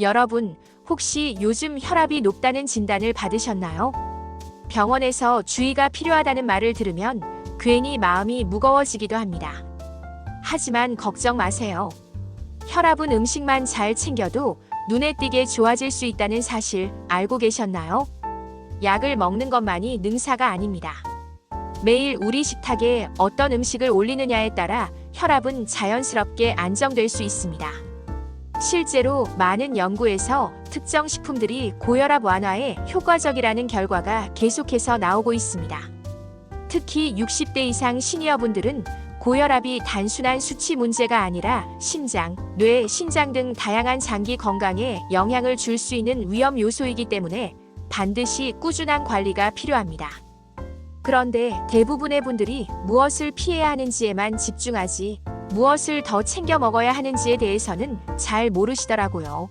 여러분, 혹시 요즘 혈압이 높다는 진단을 받으셨나요? 병원에서 주의가 필요하다는 말을 들으면 괜히 마음이 무거워지기도 합니다. 하지만 걱정 마세요. 혈압은 음식만 잘 챙겨도 눈에 띄게 좋아질 수 있다는 사실 알고 계셨나요? 약을 먹는 것만이 능사가 아닙니다. 매일 우리 식탁에 어떤 음식을 올리느냐에 따라 혈압은 자연스럽게 안정될 수 있습니다. 실제로 많은 연구에서 특정 식품들이 고혈압 완화에 효과적이라는 결과가 계속해서 나오고 있습니다. 특히 60대 이상 시니어분들은 고혈압이 단순한 수치 문제가 아니라 심장, 뇌, 신장 등 다양한 장기 건강에 영향을 줄 수 있는 위험 요소이기 때문에 반드시 꾸준한 관리가 필요합니다. 그런데 대부분의 분들이 무엇을 피해야 하는지에만 집중하지 무엇을 더 챙겨 먹어야 하는지에 대해서는 잘 모르시더라고요.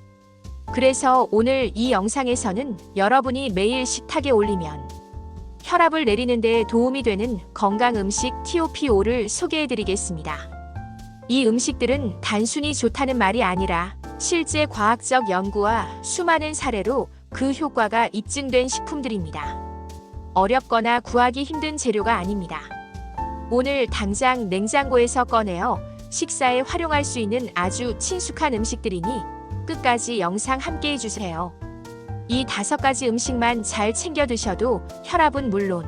그래서 오늘 이 영상에서는 여러분이 매일 식탁에 올리면 혈압을 내리는 데 도움이 되는 건강 음식 TOP5를 소개해드리겠습니다. 이 음식들은 단순히 좋다는 말이 아니라 실제 과학적 연구와 수많은 사례로 그 효과가 입증된 식품들입니다. 어렵거나 구하기 힘든 재료가 아닙니다. 오늘 당장 냉장고에서 꺼내어 식사에 활용할 수 있는 아주 친숙한 음식들이니 끝까지 영상 함께 해주세요. 이 5가지 음식만 잘 챙겨 드셔도 혈압은 물론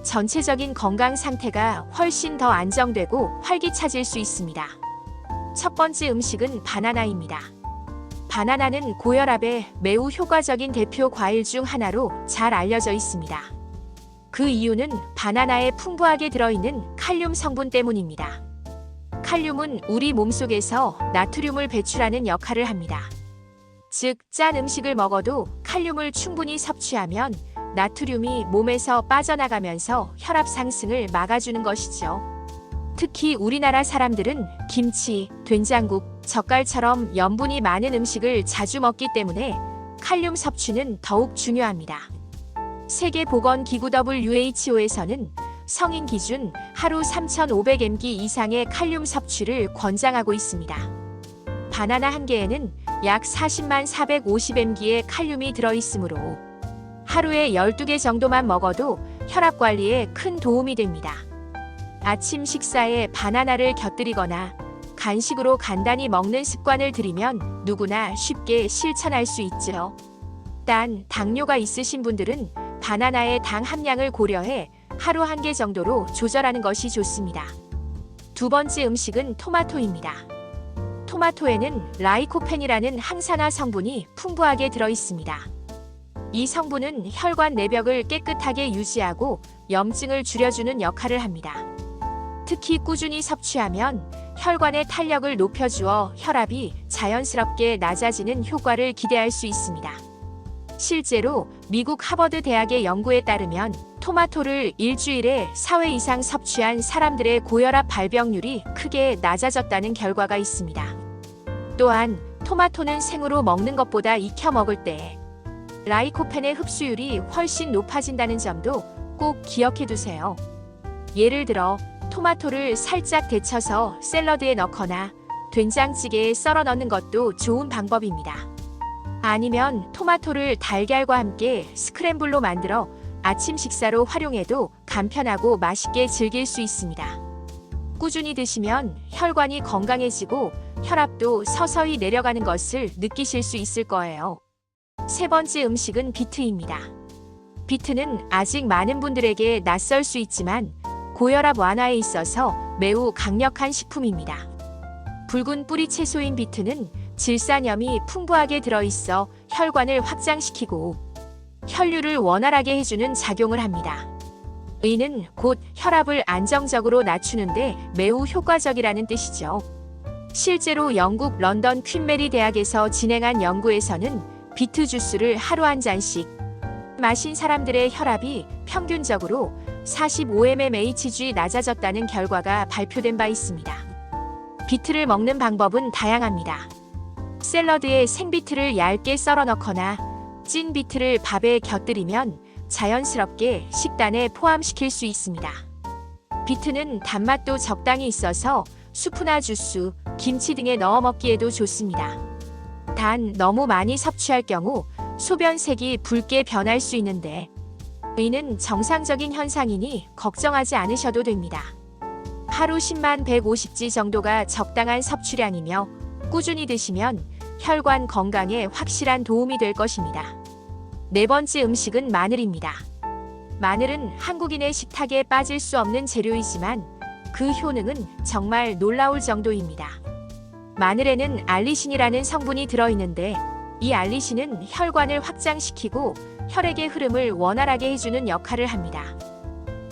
전체적인 건강 상태가 훨씬 더 안정되고 활기차질 수 있습니다. 첫 번째 음식은 바나나입니다. 바나나는 고혈압에 매우 효과적인 대표 과일 중 하나로 잘 알려져 있습니다. 그 이유는 바나나에 풍부하게 들어있는 칼륨 성분 때문입니다. 칼륨은 우리 몸속에서 나트륨을 배출하는 역할을 합니다. 즉, 짠 음식을 먹어도 칼륨을 충분히 섭취하면 나트륨이 몸에서 빠져나가면서 혈압 상승을 막아주는 것이죠. 특히 우리나라 사람들은 김치, 된장국, 젓갈처럼 염분이 많은 음식을 자주 먹기 때문에 칼륨 섭취는 더욱 중요합니다. 세계보건기구 WHO에서는 성인 기준 하루 3,500mg 이상의 칼륨 섭취를 권장하고 있습니다. 바나나 한 개에는 약 40만 450mg의 칼륨이 들어있으므로 하루에 12개 정도만 먹어도 혈압 관리에 큰 도움이 됩니다. 아침 식사에 바나나를 곁들이거나 간식으로 간단히 먹는 습관을 들이면 누구나 쉽게 실천할 수 있죠. 단, 당뇨가 있으신 분들은 바나나의 당 함량을 고려해 하루 1개 정도로 조절하는 것이 좋습니다. 두 번째 음식은 토마토입니다. 토마토에는 라이코펜이라는 항산화 성분이 풍부하게 들어있습니다. 이 성분은 혈관 내벽을 깨끗하게 유지하고 염증을 줄여주는 역할을 합니다. 특히 꾸준히 섭취하면 혈관의 탄력을 높여주어 혈압이 자연스럽게 낮아지는 효과를 기대할 수 있습니다. 실제로 미국 하버드 대학의 연구에 따르면 토마토를 일주일에 4회 이상 섭취한 사람들의 고혈압 발병률이 크게 낮아졌다는 결과가 있습니다. 또한 토마토는 생으로 먹는 것보다 익혀 먹을 때 라이코펜의 흡수율이 훨씬 높아진다는 점도 꼭 기억해 두세요. 예를 들어 토마토를 살짝 데쳐서 샐러드에 넣거나 된장찌개에 썰어 넣는 것도 좋은 방법입니다. 아니면 토마토를 달걀과 함께 스크램블로 만들어 아침 식사로 활용해도 간편하고 맛있게 즐길 수 있습니다. 꾸준히 드시면 혈관이 건강해지고 혈압도 서서히 내려가는 것을 느끼실 수 있을 거예요. 세 번째 음식은 비트입니다. 비트는 아직 많은 분들에게 낯설 수 있지만 고혈압 완화에 있어서 매우 강력한 식품입니다. 붉은 뿌리 채소인 비트는 질산염이 풍부하게 들어있어 혈관을 확장시키고 혈류를 원활하게 해주는 작용을 합니다. 이는 곧 혈압을 안정적으로 낮추는데 매우 효과적이라는 뜻이죠. 실제로 영국 런던 퀸 메리 대학에서 진행한 연구에서는 비트 주스를 하루 1잔씩 마신 사람들의 혈압이 평균적으로 45mmHg 낮아졌다는 결과가 발표된 바 있습니다. 비트를 먹는 방법은 다양합니다. 샐러드에 생비트를 얇게 썰어 넣거나 찐 비트를 밥에 곁들이면 자연스럽게 식단에 포함시킬 수 있습니다. 비트는 단맛도 적당히 있어서 수프나 주스, 김치 등에 넣어 먹기에도 좋습니다. 단 너무 많이 섭취할 경우 소변색이 붉게 변할 수 있는데 이는 정상적인 현상이니 걱정하지 않으셔도 됩니다. 하루 10만 150지 정도가 적당한 섭취량이며 꾸준히 드시면 혈관 건강에 확실한 도움이 될 것입니다. 네 번째 음식은 마늘입니다. 마늘은 한국인의 식탁에 빠질 수 없는 재료이지만 그 효능은 정말 놀라울 정도입니다. 마늘에는 알리신이라는 성분이 들어있는데 이 알리신은 혈관을 확장시키고 혈액의 흐름을 원활하게 해주는 역할을 합니다.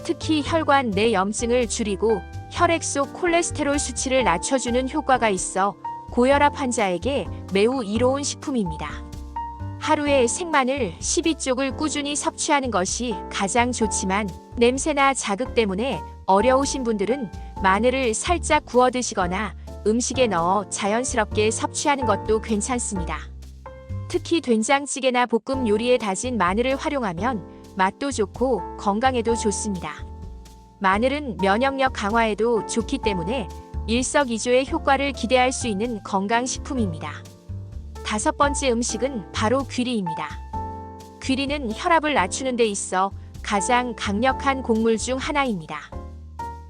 특히 혈관 내 염증을 줄이고 혈액 속 콜레스테롤 수치를 낮춰주는 효과가 있어 고혈압 환자에게 매우 이로운 식품입니다. 하루에 생마늘 12쪽을 꾸준히 섭취하는 것이 가장 좋지만 냄새나 자극 때문에 어려우신 분들은 마늘을 살짝 구워 드시거나 음식에 넣어 자연스럽게 섭취하는 것도 괜찮습니다. 특히 된장찌개나 볶음 요리에 다진 마늘을 활용하면 맛도 좋고 건강에도 좋습니다. 마늘은 면역력 강화에도 좋기 때문에 일석이조의 효과를 기대할 수 있는 건강식품입니다. 다섯 번째 음식은 바로 귀리입니다. 귀리는 혈압을 낮추는 데 있어 가장 강력한 곡물 중 하나입니다.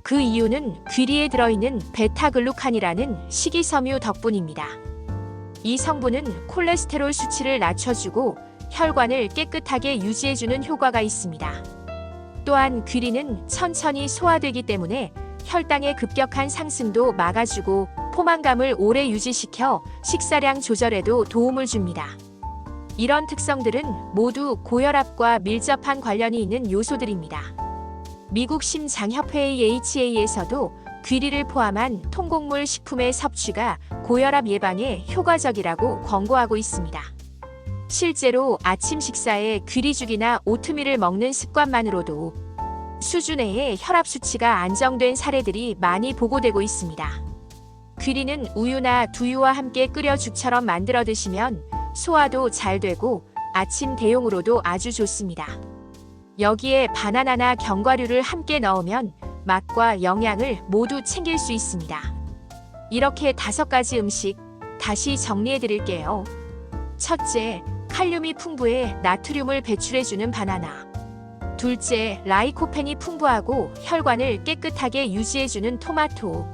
그 이유는 귀리에 들어있는 베타글루칸이라는 식이섬유 덕분입니다. 이 성분은 콜레스테롤 수치를 낮춰주고 혈관을 깨끗하게 유지해주는 효과가 있습니다. 또한 귀리는 천천히 소화되기 때문에 혈당의 급격한 상승도 막아주고 포만감을 오래 유지시켜 식사량 조절에도 도움을 줍니다. 이런 특성들은 모두 고혈압과 밀접한 관련이 있는 요소들입니다. 미국 심장협회 AHA에서도 귀리를 포함한 통곡물 식품의 섭취가 고혈압 예방에 효과적이라고 권고하고 있습니다. 실제로 아침 식사에 귀리죽이나 오트밀을 먹는 습관만으로도 수주 내의 혈압 수치가 안정된 사례들이 많이 보고되고 있습니다. 귀리는 우유나 두유와 함께 끓여 죽처럼 만들어 드시면 소화도 잘 되고 아침 대용으로도 아주 좋습니다. 여기에 바나나나 견과류를 함께 넣으면 맛과 영양을 모두 챙길 수 있습니다. 이렇게 5가지 음식 다시 정리해 드릴게요. 첫째, 칼륨이 풍부해 나트륨을 배출해주는 바나나. 둘째, 라이코펜이 풍부하고 혈관을 깨끗하게 유지해주는 토마토.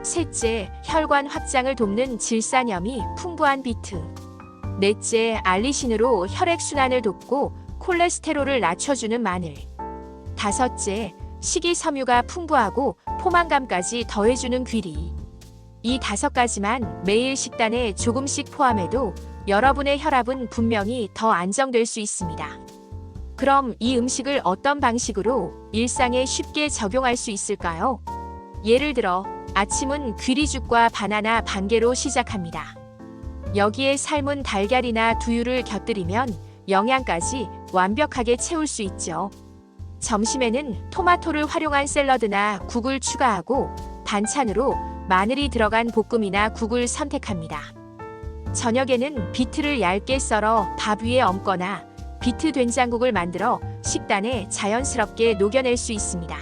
셋째, 혈관 확장을 돕는 질산염이 풍부한 비트. 넷째, 알리신으로 혈액순환을 돕고 콜레스테롤을 낮춰주는 마늘. 다섯째, 식이섬유가 풍부하고 포만감까지 더해주는 귀리. 이 5가지만 매일 식단에 조금씩 포함해도 여러분의 혈압은 분명히 더 안정될 수 있습니다. 그럼 이 음식을 어떤 방식으로 일상에 쉽게 적용할 수 있을까요? 예를 들어 아침은 귀리죽과 바나나 반 개로 시작합니다. 여기에 삶은 달걀이나 두유를 곁들이면 영양까지 완벽하게 채울 수 있죠. 점심에는 토마토를 활용한 샐러드나 국을 추가하고 반찬으로 마늘이 들어간 볶음이나 국을 선택합니다. 저녁에는 비트를 얇게 썰어 밥 위에 얹거나 비트 된장국을 만들어 식단에 자연스럽게 녹여낼 수 있습니다.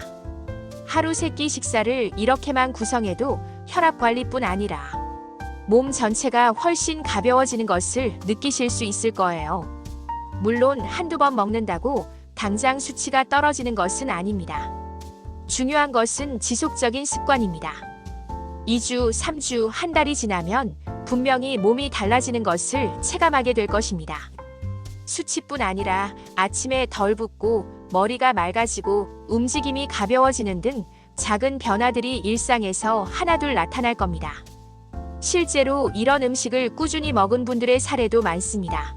하루 3끼 식사를 이렇게만 구성해도 혈압 관리뿐 아니라 몸 전체가 훨씬 가벼워지는 것을 느끼실 수 있을 거예요. 물론 한두 번 먹는다고 당장 수치가 떨어지는 것은 아닙니다. 중요한 것은 지속적인 습관입니다. 2주, 3주, 한 달이 지나면 분명히 몸이 달라지는 것을 체감하게 될 것입니다. 수치뿐 아니라 아침에 덜 붓고 머리가 맑아지고 움직임이 가벼워지는 등 작은 변화들이 일상에서 하나둘 나타날 겁니다. 실제로 이런 음식을 꾸준히 먹은 분들의 사례도 많습니다.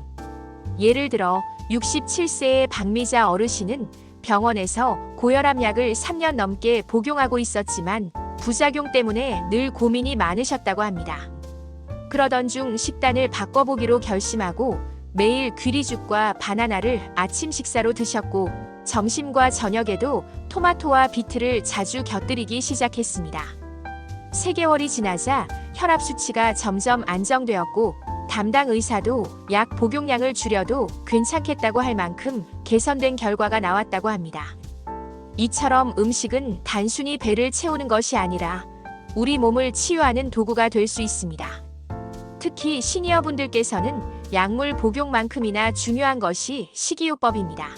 예를 들어 67세의 박미자 어르신은 병원에서 고혈압약을 3년 넘게 복용하고 있었지만 부작용 때문에 늘 고민이 많으셨다고 합니다. 그러던 중 식단을 바꿔보기로 결심하고 매일 귀리죽과 바나나를 아침 식사로 드셨고 점심과 저녁에도 토마토와 비트를 자주 곁들이기 시작했습니다. 3개월이 지나자 혈압 수치가 점점 안정되었고 담당 의사도 약 복용량을 줄여도 괜찮겠다고 할 만큼 개선된 결과가 나왔다고 합니다. 이처럼 음식은 단순히 배를 채우는 것이 아니라 우리 몸을 치유하는 도구가 될 수 있습니다. 특히 시니어분들께서는 약물 복용만큼이나 중요한 것이 식이요법입니다.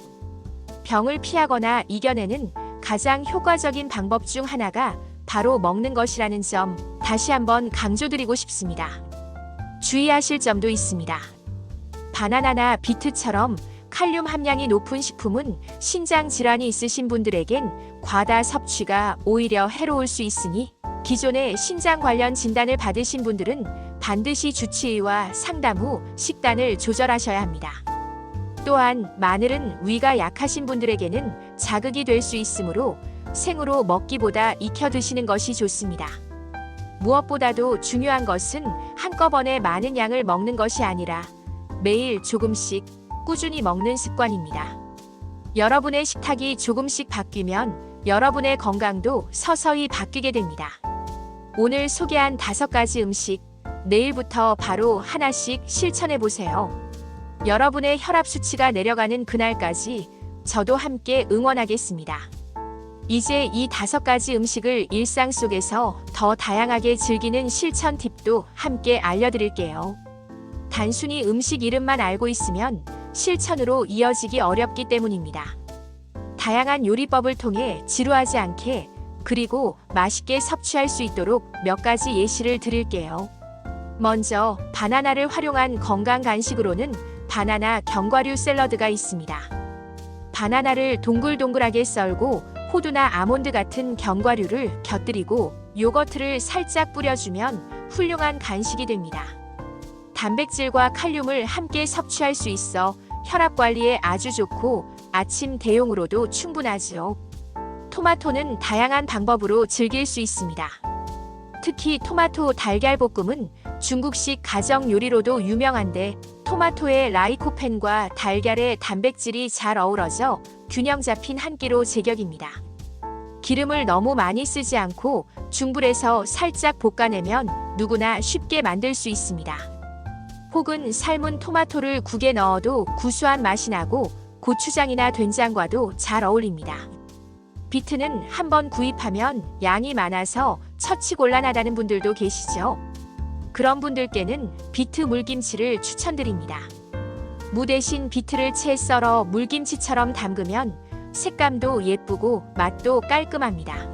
병을 피하거나 이겨내는 가장 효과적인 방법 중 하나가 바로 먹는 것이라는 점 다시 한번 강조드리고 싶습니다. 주의하실 점도 있습니다. 바나나나 비트처럼 칼륨 함량이 높은 식품은 신장 질환이 있으신 분들에겐 과다 섭취가 오히려 해로울 수 있으니 기존에 신장 관련 진단을 받으신 분들은 반드시 주치의와 상담 후 식단을 조절하셔야 합니다. 또한 마늘은 위가 약하신 분들에게는 자극이 될 수 있으므로 생으로 먹기보다 익혀 드시는 것이 좋습니다. 무엇보다도 중요한 것은 한꺼번에 많은 양을 먹는 것이 아니라 매일 조금씩 꾸준히 먹는 습관입니다. 여러분의 식탁이 조금씩 바뀌면 여러분의 건강도 서서히 바뀌게 됩니다. 오늘 소개한 5가지 음식, 내일부터 바로 하나씩 실천해 보세요. 여러분의 혈압 수치가 내려가는 그날까지 저도 함께 응원하겠습니다. 이제 이 5가지 음식을 일상 속에서 더 다양하게 즐기는 실천 팁도 함께 알려드릴게요. 단순히 음식 이름만 알고 있으면 실천으로 이어지기 어렵기 때문입니다. 다양한 요리법을 통해 지루하지 않게 그리고 맛있게 섭취할 수 있도록 몇 가지 예시를 드릴게요. 먼저 바나나를 활용한 건강 간식으로는 바나나 견과류 샐러드가 있습니다. 바나나를 동글동글하게 썰고 호두나 아몬드 같은 견과류를 곁들이고 요거트를 살짝 뿌려주면 훌륭한 간식이 됩니다. 단백질과 칼륨을 함께 섭취할 수 있어 혈압 관리에 아주 좋고 아침 대용으로도 충분하죠. 토마토는 다양한 방법으로 즐길 수 있습니다. 특히 토마토 달걀볶음은 중국식 가정 요리로도 유명한데 토마토의 라이코펜과 달걀의 단백질이 잘 어우러져 균형 잡힌 한 끼로 제격입니다. 기름을 너무 많이 쓰지 않고 중불에서 살짝 볶아내면 누구나 쉽게 만들 수 있습니다. 혹은 삶은 토마토를 국에 넣어도 구수한 맛이 나고 고추장이나 된장과도 잘 어울립니다. 비트는 한번 구입하면 양이 많아서 처치곤란하다는 분들도 계시죠? 그런 분들께는 비트 물김치를 추천드립니다. 무 대신 비트를 채 썰어 물김치처럼 담그면 색감도 예쁘고 맛도 깔끔합니다.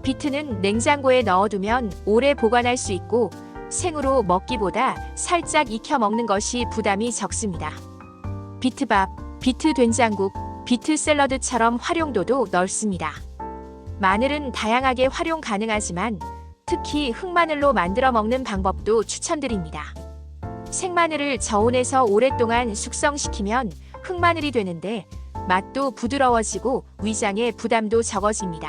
비트는 냉장고에 넣어두면 오래 보관할 수 있고 생으로 먹기보다 살짝 익혀 먹는 것이 부담이 적습니다. 비트밥, 비트 된장국, 비트 샐러드처럼 활용도도 넓습니다. 마늘은 다양하게 활용 가능하지만 특히 흑마늘로 만들어 먹는 방법도 추천드립니다. 생마늘을 저온에서 오랫동안 숙성시키면 흑마늘이 되는데 맛도 부드러워지고 위장의 부담도 적어집니다.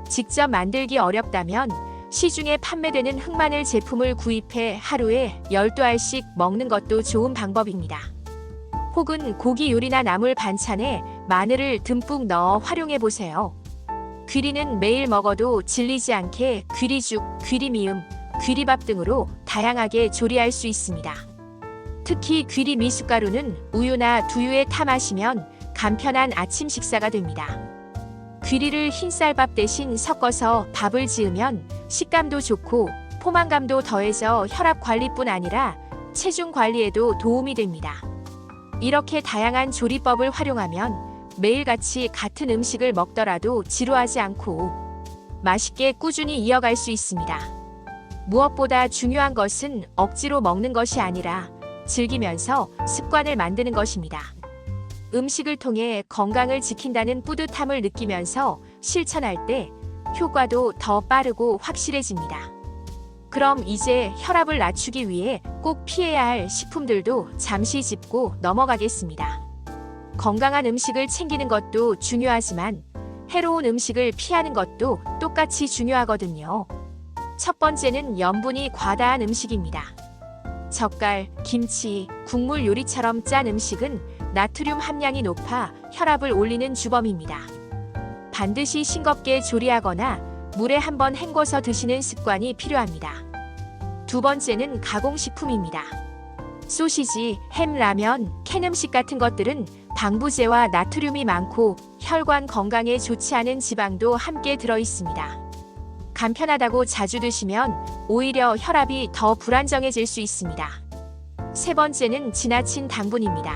직접 만들기 어렵다면 시중에 판매되는 흑마늘 제품을 구입해 하루에 12알씩 먹는 것도 좋은 방법입니다. 혹은 고기 요리나 나물 반찬에 마늘을 듬뿍 넣어 활용해 보세요. 귀리는 매일 먹어도 질리지 않게 귀리죽, 귀리미음, 귀리밥 등으로 다양하게 조리할 수 있습니다. 특히 귀리 미숫가루는 우유나 두유에 타 마시면 간편한 아침 식사가 됩니다. 귀리를 흰쌀밥 대신 섞어서 밥을 지으면 식감도 좋고 포만감도 더해져 혈압 관리뿐 아니라 체중 관리에도 도움이 됩니다. 이렇게 다양한 조리법을 활용하면 매일같이 같은 음식을 먹더라도 지루하지 않고 맛있게 꾸준히 이어갈 수 있습니다. 무엇보다 중요한 것은 억지로 먹는 것이 아니라 즐기면서 습관을 만드는 것입니다. 음식을 통해 건강을 지킨다는 뿌듯함을 느끼면서 실천할 때 효과도 더 빠르고 확실해집니다. 그럼 이제 혈압을 낮추기 위해 꼭 피해야 할 식품들도 잠시 짚고 넘어가겠습니다. 건강한 음식을 챙기는 것도 중요하지만 해로운 음식을 피하는 것도 똑같이 중요하거든요. 첫 번째는 염분이 과다한 음식입니다. 젓갈, 김치, 국물 요리처럼 짠 음식은 나트륨 함량이 높아 혈압을 올리는 주범입니다. 반드시 싱겁게 조리하거나 물에 한번 헹궈서 드시는 습관이 필요합니다. 두 번째는 가공식품입니다. 소시지, 햄, 라면, 캔 음식 같은 것들은 방부제와 나트륨이 많고 혈관 건강에 좋지 않은 지방도 함께 들어 있습니다. 간편하다고 자주 드시면 오히려 혈압이 더 불안정해질 수 있습니다. 세 번째는 지나친 당분입니다.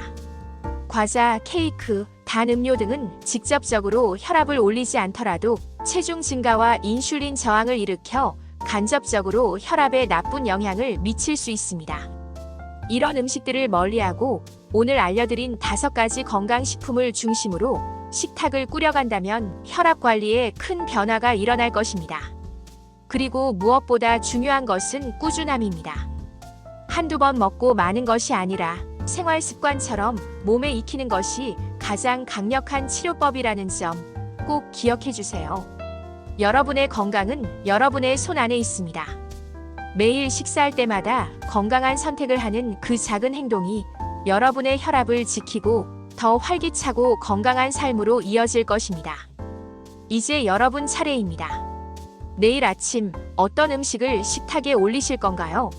과자, 케이크, 단 음료 등은 직접적으로 혈압을 올리지 않더라도 체중 증가와 인슐린 저항을 일으켜 간접적으로 혈압에 나쁜 영향을 미칠 수 있습니다. 이런 음식들을 멀리하고 오늘 알려드린 5가지 건강식품을 중심으로 식탁을 꾸려간다면 혈압 관리에 큰 변화가 일어날 것입니다. 그리고 무엇보다 중요한 것은 꾸준함입니다. 한두 번 먹고 마는 것이 아니라 생활 습관처럼 몸에 익히는 것이 가장 강력한 치료법이라는 점 꼭 기억해 주세요. 여러분의 건강은 여러분의 손 안에 있습니다. 매일 식사할 때마다 건강한 선택을 하는 그 작은 행동이 여러분의 혈압을 지키고 더 활기차고 건강한 삶으로 이어질 것입니다. 이제 여러분 차례입니다. 내일 아침 어떤 음식을 식탁에 올리실 건가요?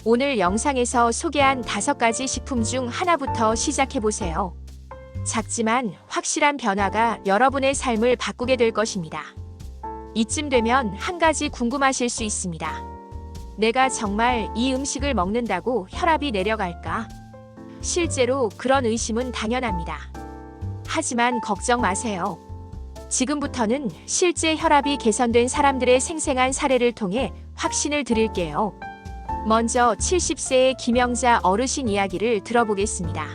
오늘 영상에서 소개한 5가지 식품 중 하나부터 시작해 보세요. 작지만 확실한 변화가 여러분의 삶을 바꾸게 될 것입니다. 이쯤 되면 한 가지 궁금하실 수 있습니다. 내가 정말 이 음식을 먹는다고 혈압이 내려갈까? 실제로 그런 의심은 당연합니다. 하지만 걱정 마세요. 지금부터는 실제 혈압이 개선된 사람들의 생생한 사례를 통해 확신을 드릴게요. 먼저 70세의 김영자 어르신 이야기를 들어보겠습니다.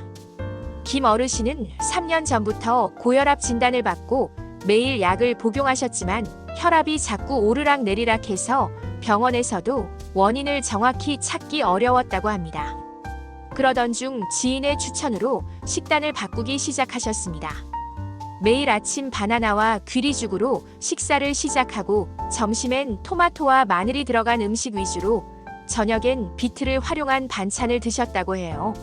김 어르신은 3년 전부터 고혈압 진단을 받고 매일 약을 복용하셨지만 혈압이 자꾸 오르락 내리락 해서 병원에서도 원인을 정확히 찾기 어려웠다고 합니다. 그러던 중 지인의 추천으로 식단을 바꾸기 시작하셨습니다. 매일 아침 바나나와 귀리죽으로 식사를 시작하고 점심엔 토마토와 마늘이 들어간 음식 위주로 저녁엔 비트를 활용한 반찬을 드셨다고 해요.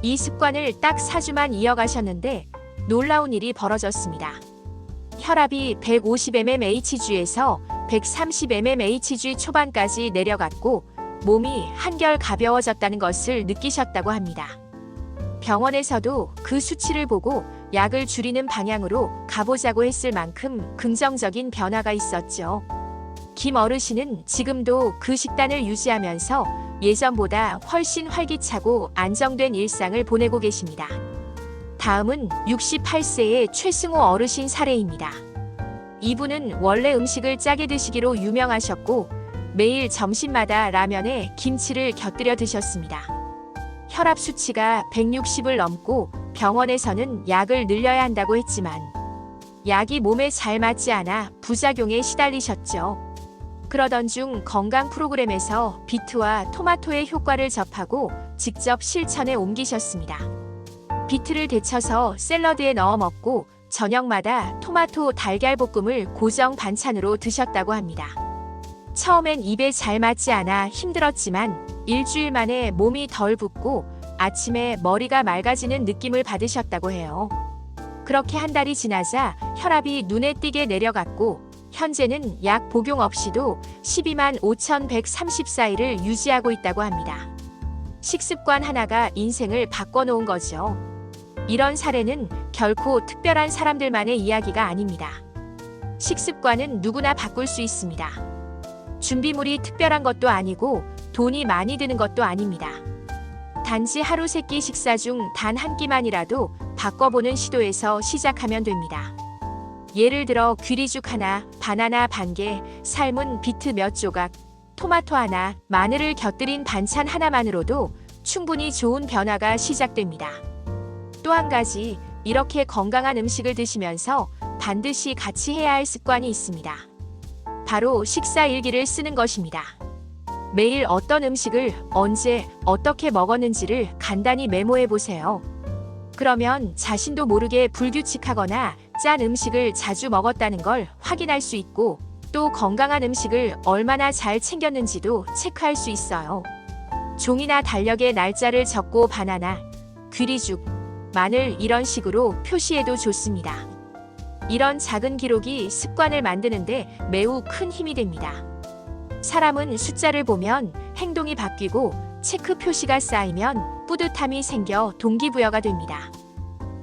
이 습관을 딱 4주만 이어가셨는데 놀라운 일이 벌어졌습니다. 혈압이 150mmHg에서 130mmHg 초반까지 내려갔고 몸이 한결 가벼워졌다는 것을 느끼셨다고 합니다. 병원에서도 그 수치를 보고 약을 줄이는 방향으로 가보자고 했을 만큼 긍정적인 변화가 있었죠. 김 어르신은 지금도 그 식단을 유지하면서 예전보다 훨씬 활기차고 안정된 일상을 보내고 계십니다. 다음은 68세의 최승호 어르신 사례입니다. 이분은 원래 음식을 짜게 드시기로 유명하셨고 매일 점심마다 라면에 김치를 곁들여 드셨습니다. 혈압 수치가 160을 넘고 병원에서는 약을 늘려야 한다고 했지만 약이 몸에 잘 맞지 않아 부작용에 시달리셨죠. 그러던 중 건강 프로그램에서 비트와 토마토의 효과를 접하고 직접 실천에 옮기셨습니다. 비트를 데쳐서 샐러드에 넣어 먹고 저녁마다 토마토 달걀볶음을 고정 반찬으로 드셨다고 합니다. 처음엔 입에 잘 맞지 않아 힘들었지만 일주일 만에 몸이 덜 붓고 아침에 머리가 맑아지는 느낌을 받으셨다고 해요. 그렇게 한 달이 지나자 혈압이 눈에 띄게 내려갔고 현재는 약 복용 없이도 125,134일을 유지하고 있다고 합니다. 식습관 하나가 인생을 바꿔놓은 거죠. 이런 사례는 결코 특별한 사람들만의 이야기가 아닙니다. 식습관은 누구나 바꿀 수 있습니다. 준비물이 특별한 것도 아니고 돈이 많이 드는 것도 아닙니다. 단지 하루 3끼 식사 중 단 한 끼만이라도 바꿔보는 시도에서 시작하면 됩니다. 예를 들어 귀리죽 하나, 바나나 반 개, 삶은 비트 몇 조각, 토마토 하나, 마늘을 곁들인 반찬 하나만으로도 충분히 좋은 변화가 시작됩니다. 또 한 가지, 이렇게 건강한 음식을 드시면서 반드시 같이 해야 할 습관이 있습니다. 바로 식사 일기를 쓰는 것입니다. 매일 어떤 음식을 언제 어떻게 먹었는지를 간단히 메모해 보세요. 그러면 자신도 모르게 불규칙하거나 짠 음식을 자주 먹었다는 걸 확인할 수 있고 또 건강한 음식을 얼마나 잘 챙겼는지도 체크할 수 있어요. 종이나 달력에 날짜를 적고 바나나, 귀리죽, 마늘 이런 식으로 표시해도 좋습니다. 이런 작은 기록이 습관을 만드는데 매우 큰 힘이 됩니다. 사람은 숫자를 보면 행동이 바뀌고 체크 표시가 쌓이면 뿌듯함이 생겨 동기부여가 됩니다.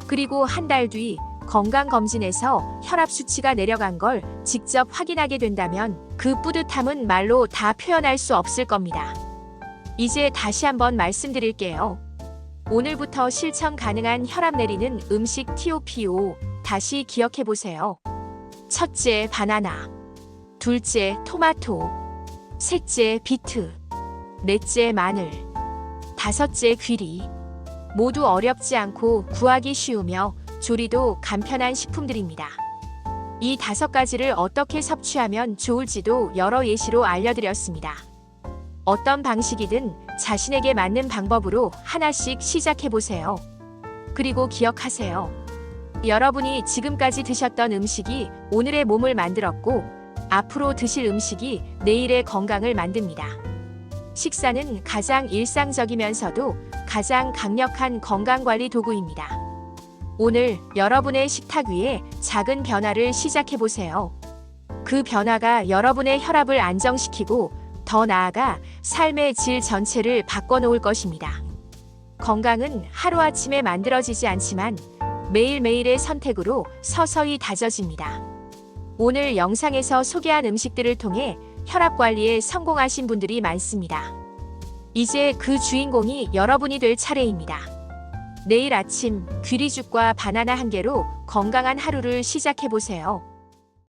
그리고 한 달 뒤 건강검진에서 혈압 수치가 내려간 걸 직접 확인하게 된다면 그 뿌듯함은 말로 다 표현할 수 없을 겁니다. 이제 다시 한번 말씀드릴게요. 오늘부터 실천 가능한 혈압 내리는 음식 TOPO 다시 기억해 보세요. 첫째, 바나나. 둘째, 토마토. 셋째, 비트. 넷째, 마늘. 다섯째, 귀리. 모두 어렵지 않고 구하기 쉬우며 조리도 간편한 식품들입니다. 이 5가지를 어떻게 섭취하면 좋을지도 여러 예시로 알려드렸습니다. 어떤 방식이든 자신에게 맞는 방법으로 하나씩 시작해보세요. 그리고 기억하세요. 여러분이 지금까지 드셨던 음식이 오늘의 몸을 만들었고, 앞으로 드실 음식이 내일의 건강을 만듭니다. 식사는 가장 일상적이면서도 가장 강력한 건강관리 도구입니다. 오늘 여러분의 식탁 위에 작은 변화를 시작해보세요. 그 변화가 여러분의 혈압을 안정시키고 더 나아가 삶의 질 전체를 바꿔놓을 것입니다. 건강은 하루아침에 만들어지지 않지만 매일매일의 선택으로 서서히 다져집니다. 오늘 영상에서 소개한 음식들을 통해 혈압 관리에 성공하신 분들이 많습니다. 이제 그 주인공이 여러분이 될 차례입니다. 내일 아침 귀리죽과 바나나 한 개로 건강한 하루를 시작해보세요.